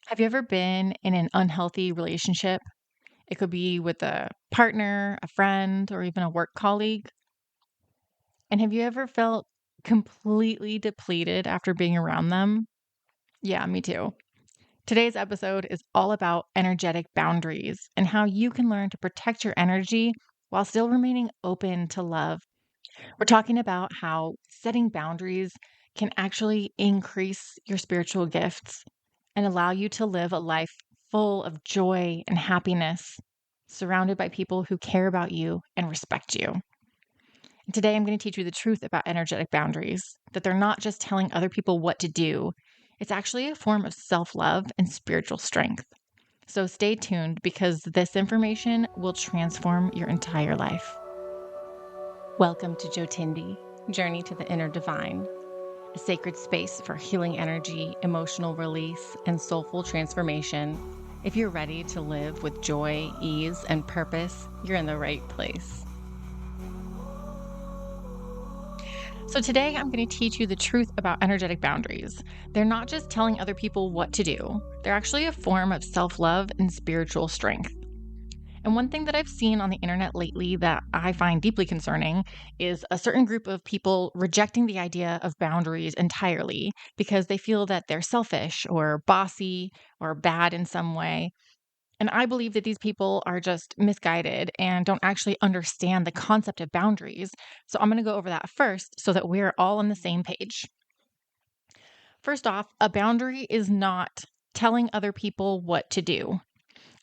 Have you ever been in an unhealthy relationship? It could be with a partner, a friend, or even a work colleague. And have you ever felt completely depleted after being around them? Yeah, me too. Today's episode is all about energetic boundaries and how you can learn to protect your energy while still remaining open to love. We're talking about how setting boundaries can actually increase your spiritual gifts and allow you to live a life full of joy and happiness, surrounded by people who care about you and respect you. And today, I'm going to teach you the truth about energetic boundaries, that they're not just telling other people what to do, it's actually a form of self love and spiritual strength. So stay tuned because this information will transform your entire life. Welcome to Jyotindi, Journey to the Inner Divine, a sacred space for healing energy, emotional release, and soulful transformation. If you're ready to live with joy, ease, and purpose, you're in the right place. So, today I'm going to teach you the truth about energetic boundaries. They're not just telling other people what to do, they're actually a form of self love and spiritual strength. And one thing that I've seen on the internet lately that I find deeply concerning is a certain group of people rejecting the idea of boundaries entirely because they feel that they're selfish or bossy or bad in some way. And I believe that these people are just misguided and don't actually understand the concept of boundaries. So I'm going to go over that first so that we're all on the same page. First off, a boundary is not telling other people what to do.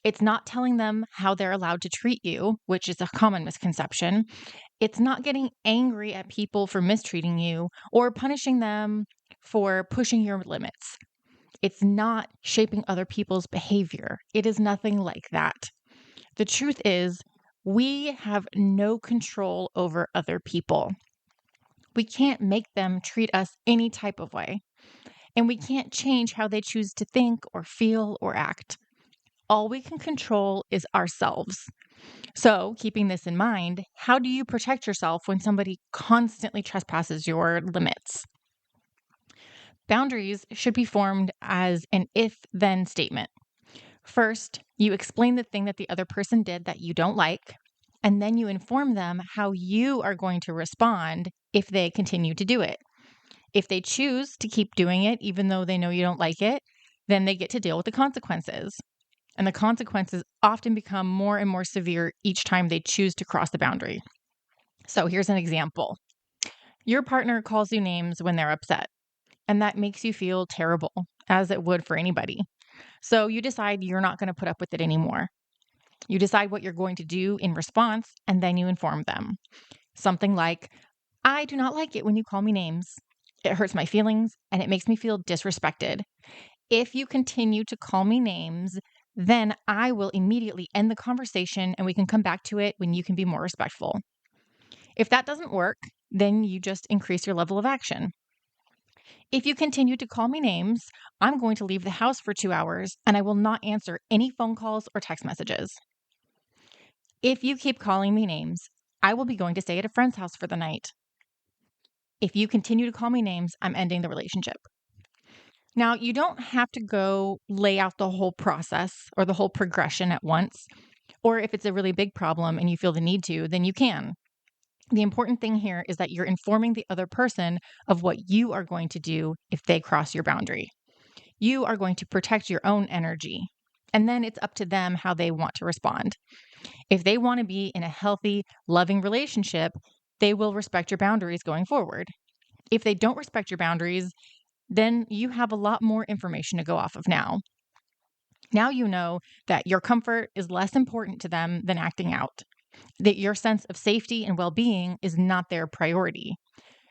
It's not telling them how they're allowed to treat you, which is a common misconception. It's not getting angry at people for mistreating you or punishing them for pushing your limits. It's not shaping other people's behavior. It is nothing like that. The truth is, we have no control over other people. We can't make them treat us any type of way, and we can't change how they choose to think or feel or act. All we can control is ourselves. So, keeping this in mind, how do you protect yourself when somebody constantly trespasses your limits? Boundaries should be formed as an if then statement. First, you explain the thing that the other person did that you don't like, and then you inform them how you are going to respond if they continue to do it. If they choose to keep doing it, even though they know you don't like it, then they get to deal with the consequences. And the consequences often become more and more severe each time they choose to cross the boundary. So here's an example. Your partner calls you names when they're upset, and that makes you feel terrible, as it would for anybody. So you decide you're not going to put up with it anymore. You decide what you're going to do in response, and then you inform them. Something like, I do not like it when you call me names. It hurts my feelings, and it makes me feel disrespected. If you continue to call me names, then I will immediately end the conversation and we can come back to it when you can be more respectful. If that doesn't work, then you just increase your level of action. If you continue to call me names, I'm going to leave the house for 2 hours and I will not answer any phone calls or text messages. If you keep calling me names, I will be going to stay at a friend's house for the night. If you continue to call me names, I'm ending the relationship. Now, you don't have to go lay out the whole process or the whole progression at once. Or if it's a really big problem and you feel the need to, then you can. The important thing here is that you're informing the other person of what you are going to do if they cross your boundary. You are going to protect your own energy. And then it's up to them how they want to respond. If they want to be in a healthy, loving relationship, they will respect your boundaries going forward. If they don't respect your boundaries, then you have a lot more information to go off of now. Now you know that your comfort is less important to them than acting out, that your sense of safety and well being is not their priority.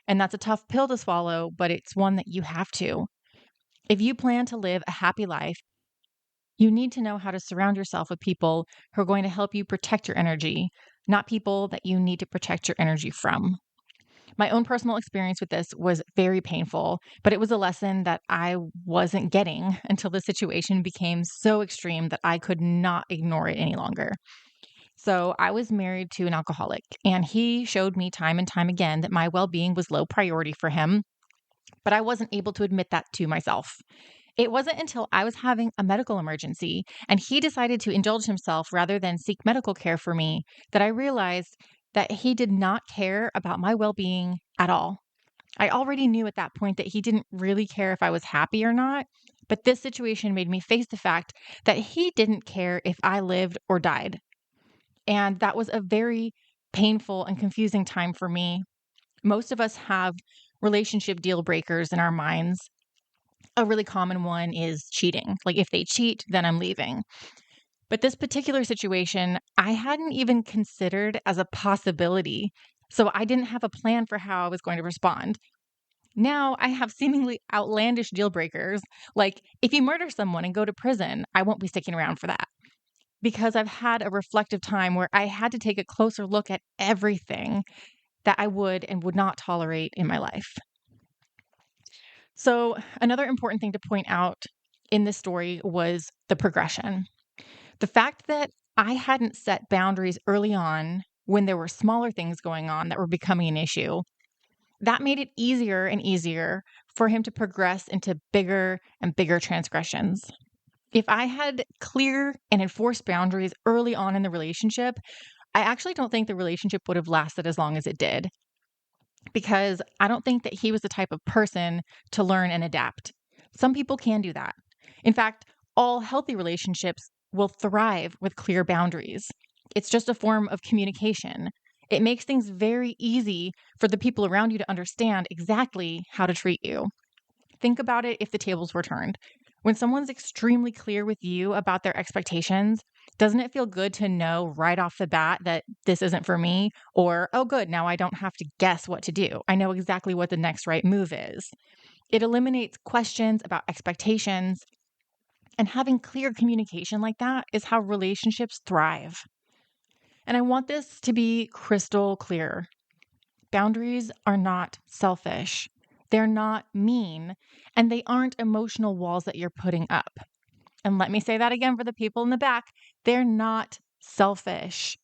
And that's a tough pill to swallow, but it's one that you have to. If you plan to live a happy life, you need to know how to surround yourself with people who are going to help you protect your energy, not people that you need to protect your energy from. My own personal experience with this was very painful, but it was a lesson that I wasn't getting until the situation became so extreme that I could not ignore it any longer. So I was married to an alcoholic, and he showed me time and time again that my well being was low priority for him, but I wasn't able to admit that to myself. It wasn't until I was having a medical emergency and he decided to indulge himself rather than seek medical care for me that I realized that he did not care about my well being at all. I already knew at that point that he didn't really care if I was happy or not, but this situation made me face the fact that he didn't care if I lived or died. And that was a very painful and confusing time for me. Most of us have relationship deal breakers in our minds. A really common one is cheating. Like, if they cheat, then I'm leaving. But this particular situation, I hadn't even considered as a possibility. So I didn't have a plan for how I was going to respond. Now I have seemingly outlandish deal breakers. Like, if you murder someone and go to prison, I won't be sticking around for that. Because I've had a reflective time where I had to take a closer look at everything that I would and would not tolerate in my life. So, another important thing to point out in this story was the progression. The fact that I hadn't set boundaries early on when there were smaller things going on that were becoming an issue, that made it easier and easier for him to progress into bigger and bigger transgressions. If I had clear and enforced boundaries early on in the relationship, I actually don't think the relationship would have lasted as long as it did, because I don't think that he was the type of person to learn and adapt. Some people can do that. In fact, all healthy relationships will thrive with clear boundaries. It's just a form of communication. It makes things very easy for the people around you to understand exactly how to treat you. Think about it if the tables were turned. When someone's extremely clear with you about their expectations, doesn't it feel good to know right off the bat that this isn't for me? Or, oh, good, now I don't have to guess what to do. I know exactly what the next right move is. It eliminates questions about expectations. And having clear communication like that is how relationships thrive. And I want this to be crystal clear. Boundaries are not selfish. They're not mean, and they aren't emotional walls that you're putting up. And let me say that again for the people in the back. They're not selfish.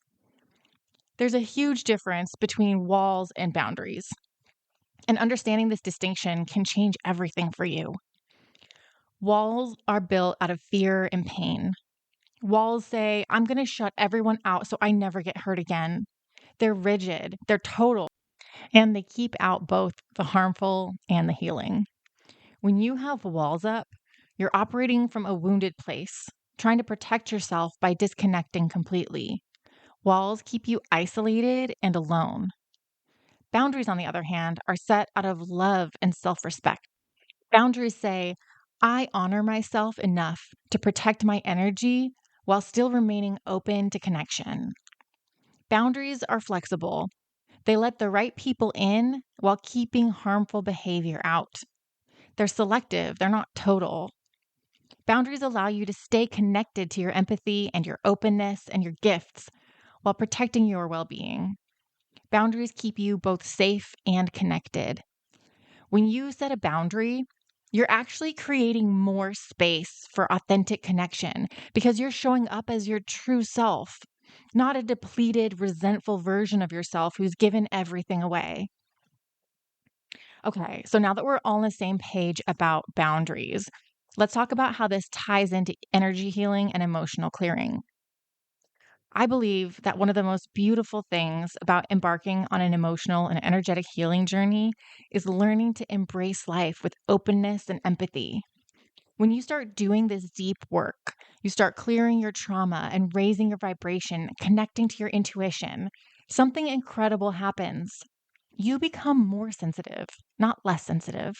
There's a huge difference between walls and boundaries. And understanding this distinction can change everything for you. Walls are built out of fear and pain. Walls say, I'm going to shut everyone out so I never get hurt again. They're rigid, they're total, and they keep out both the harmful and the healing. When you have walls up, you're operating from a wounded place, trying to protect yourself by disconnecting completely. Walls keep you isolated and alone. Boundaries, on the other hand, are set out of love and self respect. Boundaries say, I honor myself enough to protect my energy while still remaining open to connection. Boundaries are flexible. They let the right people in while keeping harmful behavior out. They're selective, they're not total. Boundaries allow you to stay connected to your empathy and your openness and your gifts while protecting your well being. Boundaries keep you both safe and connected. When you set a boundary, you're actually creating more space for authentic connection because you're showing up as your true self, not a depleted, resentful version of yourself who's given everything away. Okay, so now that we're all on the same page about boundaries, let's talk about how this ties into energy healing and emotional clearing. I believe that one of the most beautiful things about embarking on an emotional and energetic healing journey is learning to embrace life with openness and empathy. When you start doing this deep work, you start clearing your trauma and raising your vibration, connecting to your intuition, something incredible happens. You become more sensitive, not less sensitive.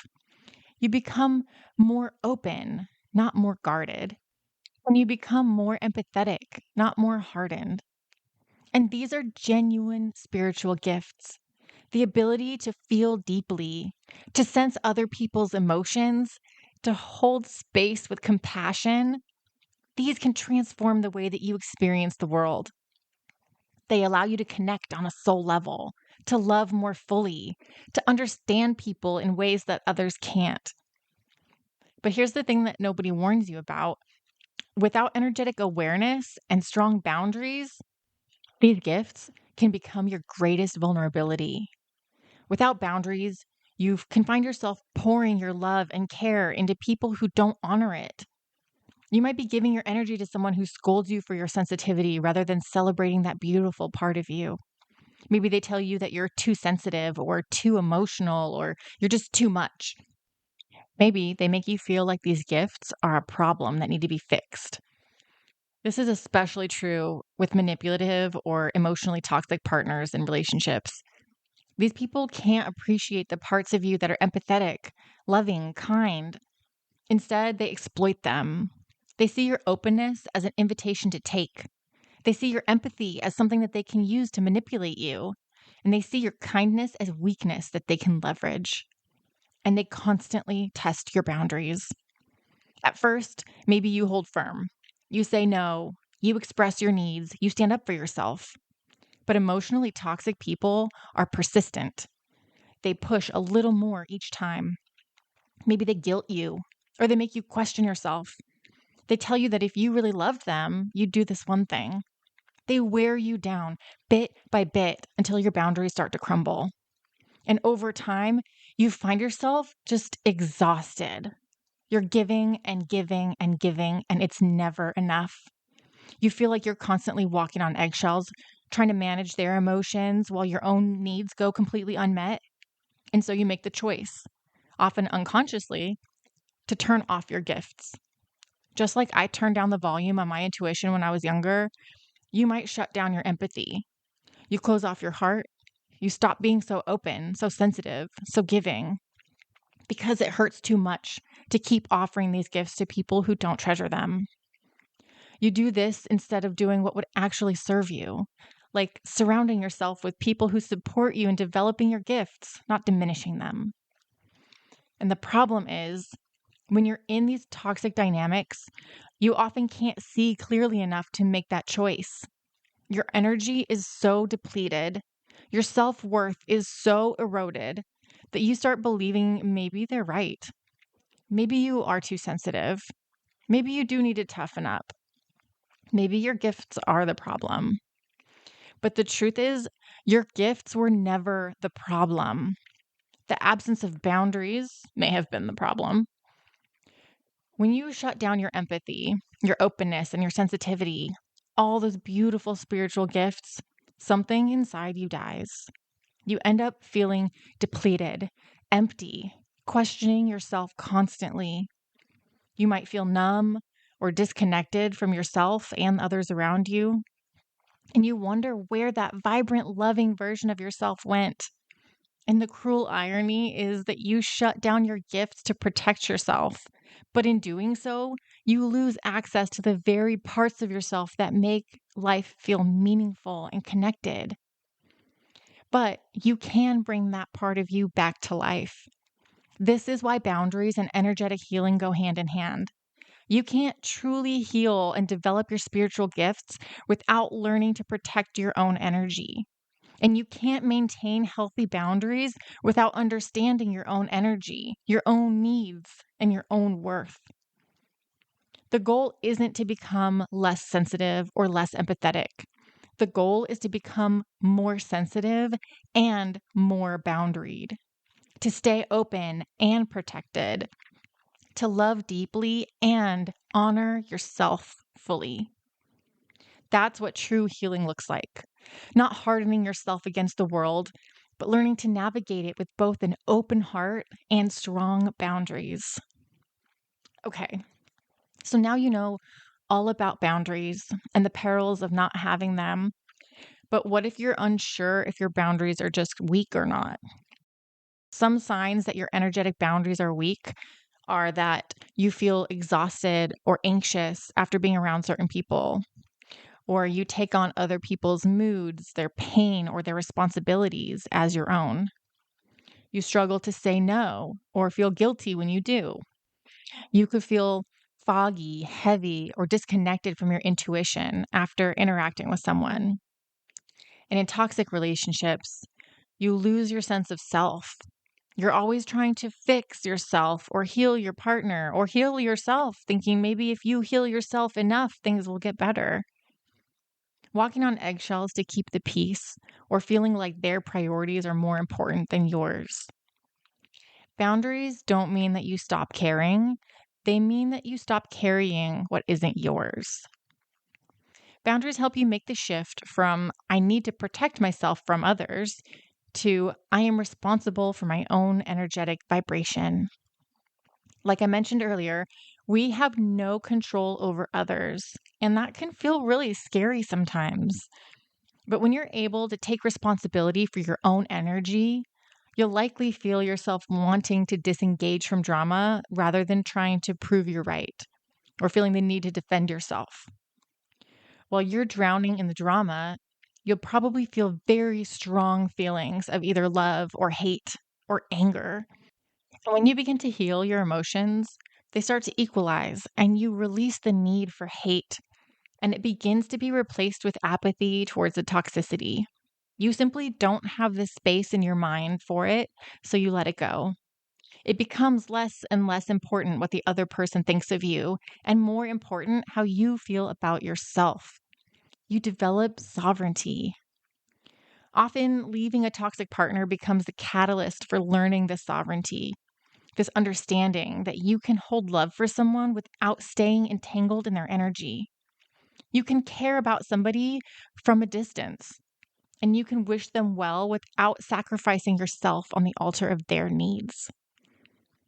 You become more open, not more guarded. And you become more empathetic, not more hardened. And these are genuine spiritual gifts. The ability to feel deeply, to sense other people's emotions, to hold space with compassion, these can transform the way that you experience the world. They allow you to connect on a soul level, to love more fully, to understand people in ways that others can't. But here's the thing that nobody warns you about. Without energetic awareness and strong boundaries, these gifts can become your greatest vulnerability. Without boundaries, You can find yourself pouring your love and care into people who don't honor it. You might be giving your energy to someone who scolds you for your sensitivity rather than celebrating that beautiful part of you. Maybe they tell you that you're too sensitive or too emotional or you're just too much. Maybe they make you feel like these gifts are a problem that need to be fixed. This is especially true with manipulative or emotionally toxic partners in relationships. These people can't appreciate the parts of you that are empathetic, loving, kind. Instead, they exploit them. They see your openness as an invitation to take. They see your empathy as something that they can use to manipulate you. And they see your kindness as weakness that they can leverage. And they constantly test your boundaries. At first, maybe you hold firm. You say no. You express your needs. You stand up for yourself. But emotionally toxic people are persistent. They push a little more each time. Maybe they guilt you or they make you question yourself. They tell you that if you really loved them, you'd do this one thing. They wear you down bit by bit until your boundaries start to crumble. And over time, you find yourself just exhausted. You're giving and giving and giving, and it's never enough. You feel like you're constantly walking on eggshells, trying to manage their emotions while your own needs go completely unmet. And so you make the choice, often unconsciously, to turn off your gifts. Just like I turned down the volume on my intuition when I was younger, you might shut down your empathy. You close off your heart. You stop being so open, so sensitive, so giving, because it hurts too much to keep offering these gifts to people who don't treasure them. You do this instead of doing what would actually serve you, like surrounding yourself with people who support you in developing your gifts, not diminishing them. And the problem is, when you're in these toxic dynamics, you often can't see clearly enough to make that choice. Your energy is so depleted, your self-worth is so eroded that you start believing maybe they're right. Maybe you are too sensitive. Maybe you do need to toughen up. Maybe your gifts are the problem. But the truth is, your gifts were never the problem. The absence of boundaries may have been the problem. When you shut down your empathy, your openness, and your sensitivity, all those beautiful spiritual gifts, something inside you dies. You end up feeling depleted, empty, questioning yourself constantly. You might feel numb or disconnected from yourself and others around you. And you wonder where that vibrant, loving version of yourself went. And the cruel irony is that you shut down your gifts to protect yourself. But in doing so, you lose access to the very parts of yourself that make life feel meaningful and connected. But you can bring that part of you back to life. This is why boundaries and energetic healing go hand in hand. You can't truly heal and develop your spiritual gifts without learning to protect your own energy. And you can't maintain healthy boundaries without understanding your own energy, your own needs, and your own worth. The goal isn't to become less sensitive or less empathetic. The goal is to become more sensitive and more boundaried, to stay open and protected, to love deeply and honor yourself fully. That's what true healing looks like. Not hardening yourself against the world, but learning to navigate it with both an open heart and strong boundaries. Okay, so now you know all about boundaries and the perils of not having them. But what if you're unsure if your boundaries are just weak or not? Some signs that your energetic boundaries are weak are that you feel exhausted or anxious after being around certain people, or you take on other people's moods, their pain, or their responsibilities as your own. You struggle to say no or feel guilty when you do. You could feel foggy, heavy, or disconnected from your intuition after interacting with someone. And in toxic relationships, you lose your sense of self. You're always trying to fix yourself or heal your partner or heal yourself, thinking maybe if you heal yourself enough, things will get better. Walking on eggshells to keep the peace or feeling like their priorities are more important than yours. Boundaries don't mean that you stop caring. They mean that you stop carrying what isn't yours. Boundaries help you make the shift from I need to protect myself from others to I am responsible for my own energetic vibration. Like I mentioned earlier, we have no control over others, and that can feel really scary sometimes. But when you're able to take responsibility for your own energy, you'll likely feel yourself wanting to disengage from drama rather than trying to prove you're right or feeling the need to defend yourself. While you're drowning in the drama, you'll probably feel very strong feelings of either love or hate or anger. And when you begin to heal your emotions, they start to equalize and you release the need for hate, and it begins to be replaced with apathy towards the toxicity. You simply don't have the space in your mind for it, so you let it go. It becomes less and less important what the other person thinks of you, and more important how you feel about yourself. You develop sovereignty. Often, leaving a toxic partner becomes the catalyst for learning this sovereignty, this understanding that you can hold love for someone without staying entangled in their energy. You can care about somebody from a distance, and you can wish them well without sacrificing yourself on the altar of their needs.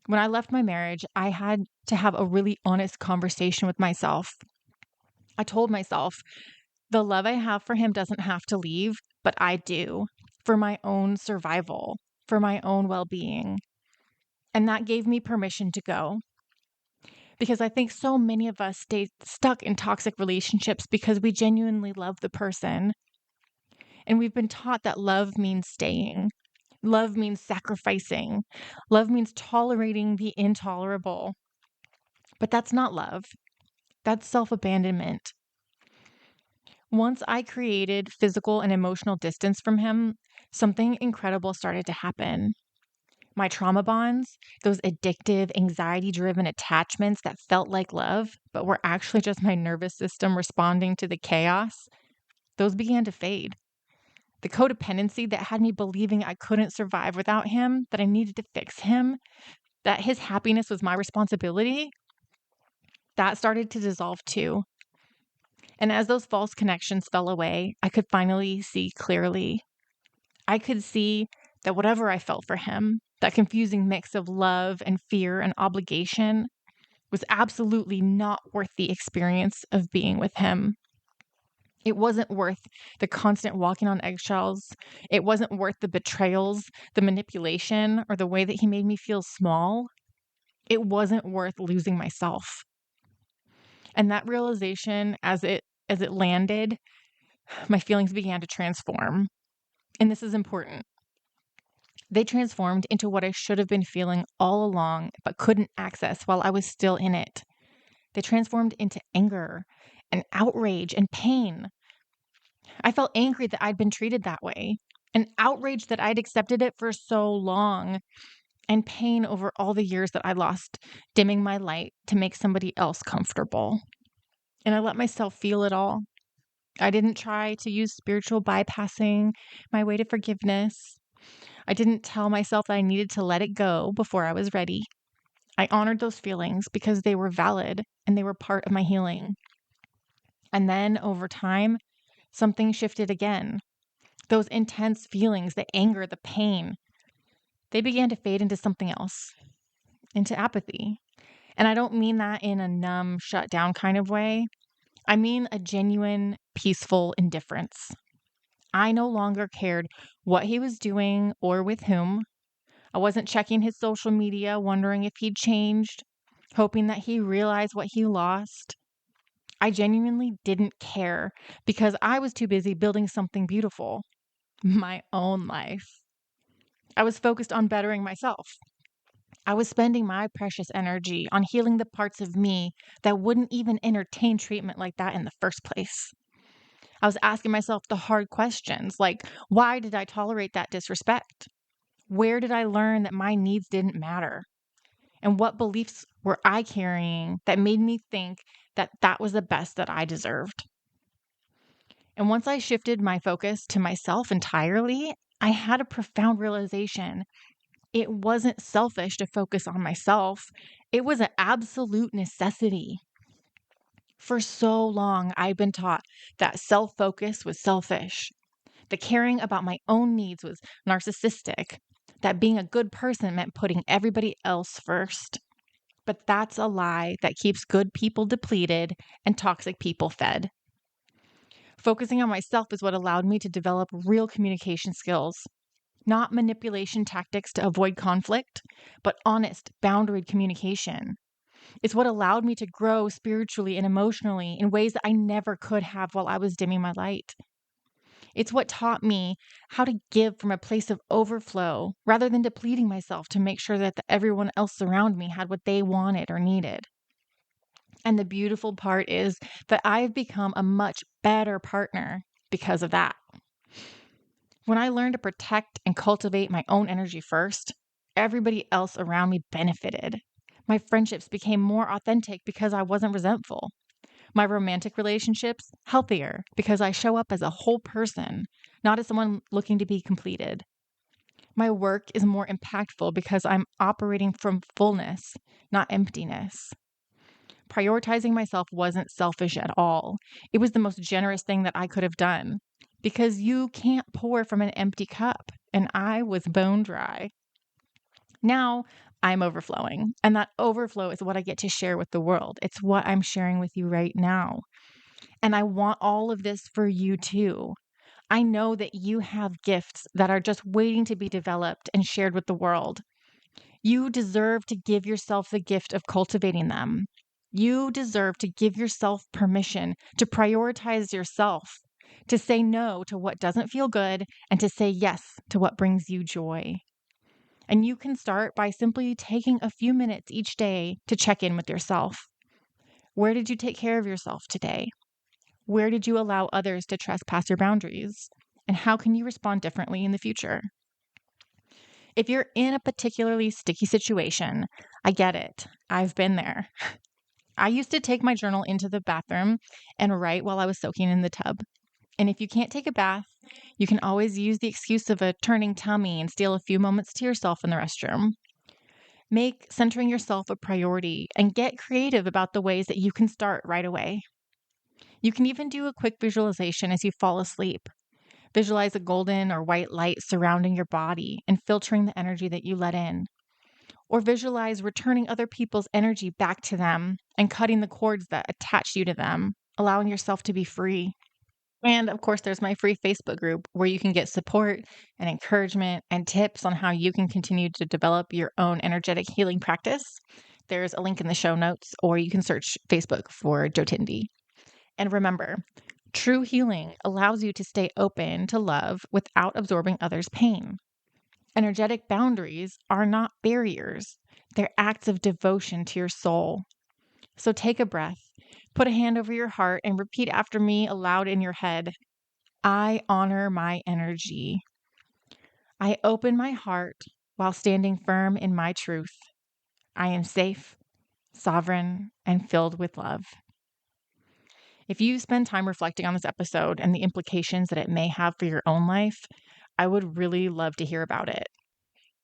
When I left my marriage, I had to have a really honest conversation with myself. I told myself, the love I have for him doesn't have to leave, but I do, for my own survival, for my own well being. And that gave me permission to go. Because I think so many of us stay stuck in toxic relationships because we genuinely love the person. And we've been taught that love means staying. Love means sacrificing. Love means tolerating the intolerable. But that's not love. That's self-abandonment. Once I created physical and emotional distance from him, something incredible started to happen. My trauma bonds, those addictive, anxiety-driven attachments that felt like love, but were actually just my nervous system responding to the chaos, those began to fade. The codependency that had me believing I couldn't survive without him, that I needed to fix him, that his happiness was my responsibility, that started to dissolve too. And as those false connections fell away, I could finally see clearly. I could see that whatever I felt for him, that confusing mix of love and fear and obligation, was absolutely not worth the experience of being with him. It wasn't worth the constant walking on eggshells. It wasn't worth the betrayals, the manipulation, or the way that he made me feel small. It wasn't worth losing myself. And that realization, as it landed, my feelings began to transform. And this is important. They transformed into what I should have been feeling all along, but couldn't access while I was still in it. They transformed into anger and outrage and pain. I felt angry that I'd been treated that way, and outraged that I'd accepted it for so long, and pain over all the years that I lost dimming my light to make somebody else comfortable. And I let myself feel it all. I didn't try to use spiritual bypassing my way to forgiveness. I didn't tell myself that I needed to let it go before I was ready. I honored those feelings because they were valid and they were part of my healing. And then over time, something shifted again. Those intense feelings, the anger, the pain, they began to fade into something else, into apathy. And I don't mean that in a numb, shut down kind of way. I mean a genuine, peaceful indifference. I no longer cared what he was doing or with whom. I wasn't checking his social media, wondering if he'd changed, hoping that he realized what he lost. I genuinely didn't care because I was too busy building something beautiful, my own life. I was focused on bettering myself. I was spending my precious energy on healing the parts of me that wouldn't even entertain treatment like that in the first place. I was asking myself the hard questions like, why did I tolerate that disrespect? Where did I learn that my needs didn't matter? And what beliefs were I carrying that made me think that that was the best that I deserved? And once I shifted my focus to myself entirely, I had a profound realization. It wasn't selfish to focus on myself. It was an absolute necessity. For so long, I've been taught that self-focus was selfish, that caring about my own needs was narcissistic, that being a good person meant putting everybody else first. But that's a lie that keeps good people depleted and toxic people fed. Focusing on myself is what allowed me to develop real communication skills, not manipulation tactics to avoid conflict, but honest, boundaried communication. It's what allowed me to grow spiritually and emotionally in ways that I never could have while I was dimming my light. It's what taught me how to give from a place of overflow rather than depleting myself to make sure that everyone else around me had what they wanted or needed. And the beautiful part is that I've become a much better partner because of that. When I learned to protect and cultivate my own energy first, everybody else around me benefited. My friendships became more authentic because I wasn't resentful. My romantic relationships, healthier because I show up as a whole person, not as someone looking to be completed. My work is more impactful because I'm operating from fullness, not emptiness. Prioritizing myself wasn't selfish at all. It was the most generous thing that I could have done because you can't pour from an empty cup, and I was bone dry. Now I'm overflowing, and that overflow is what I get to share with the world. It's what I'm sharing with you right now. And I want all of this for you too. I know that you have gifts that are just waiting to be developed and shared with the world. You deserve to give yourself the gift of cultivating them. You deserve to give yourself permission to prioritize yourself, to say no to what doesn't feel good, and to say yes to what brings you joy. And you can start by simply taking a few minutes each day to check in with yourself. Where did you take care of yourself today? Where did you allow others to trespass your boundaries? And how can you respond differently in the future? If you're in a particularly sticky situation, I get it. I've been there. I used to take my journal into the bathroom and write while I was soaking in the tub. And if you can't take a bath, you can always use the excuse of a turning tummy and steal a few moments to yourself in the restroom. Make centering yourself a priority and get creative about the ways that you can start right away. You can even do a quick visualization as you fall asleep. Visualize a golden or white light surrounding your body and filtering the energy that you let in. Or visualize returning other people's energy back to them and cutting the cords that attach you to them, allowing yourself to be free. And of course, there's my free Facebook group where you can get support and encouragement and tips on how you can continue to develop your own energetic healing practice. There's a link in the show notes, or you can search Facebook for Jotindy. And remember, true healing allows you to stay open to love without absorbing others' pain. Energetic boundaries are not barriers, they're acts of devotion to your soul. So take a breath, put a hand over your heart, and repeat after me aloud in your head. I honor my energy. I open my heart while standing firm in my truth. I am safe, sovereign, and filled with love. If you spend time reflecting on this episode and the implications that it may have for your own life, I would really love to hear about it.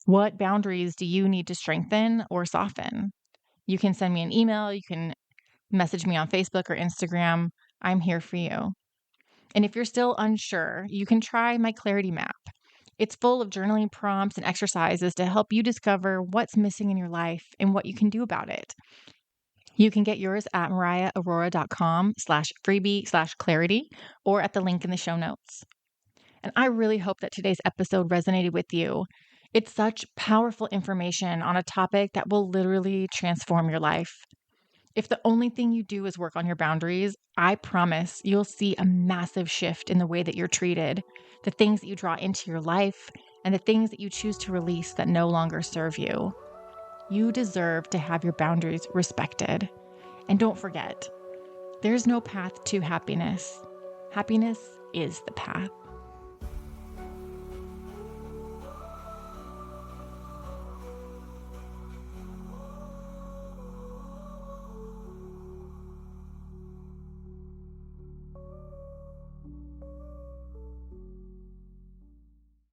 What boundaries do you need to strengthen or soften? You can send me an email. You can message me on Facebook or Instagram. I'm here for you. And if you're still unsure, you can try my clarity map. It's full of journaling prompts and exercises to help you discover what's missing in your life and what you can do about it. You can get yours at mariaharoura.com/freebie/clarity or at the link in the show notes. And I really hope that today's episode resonated with you. It's such powerful information on a topic that will literally transform your life. If the only thing you do is work on your boundaries, I promise you'll see a massive shift in the way that you're treated, the things that you draw into your life, and the things that you choose to release that no longer serve you. You deserve to have your boundaries respected. And don't forget, there's no path to happiness. Happiness is the path.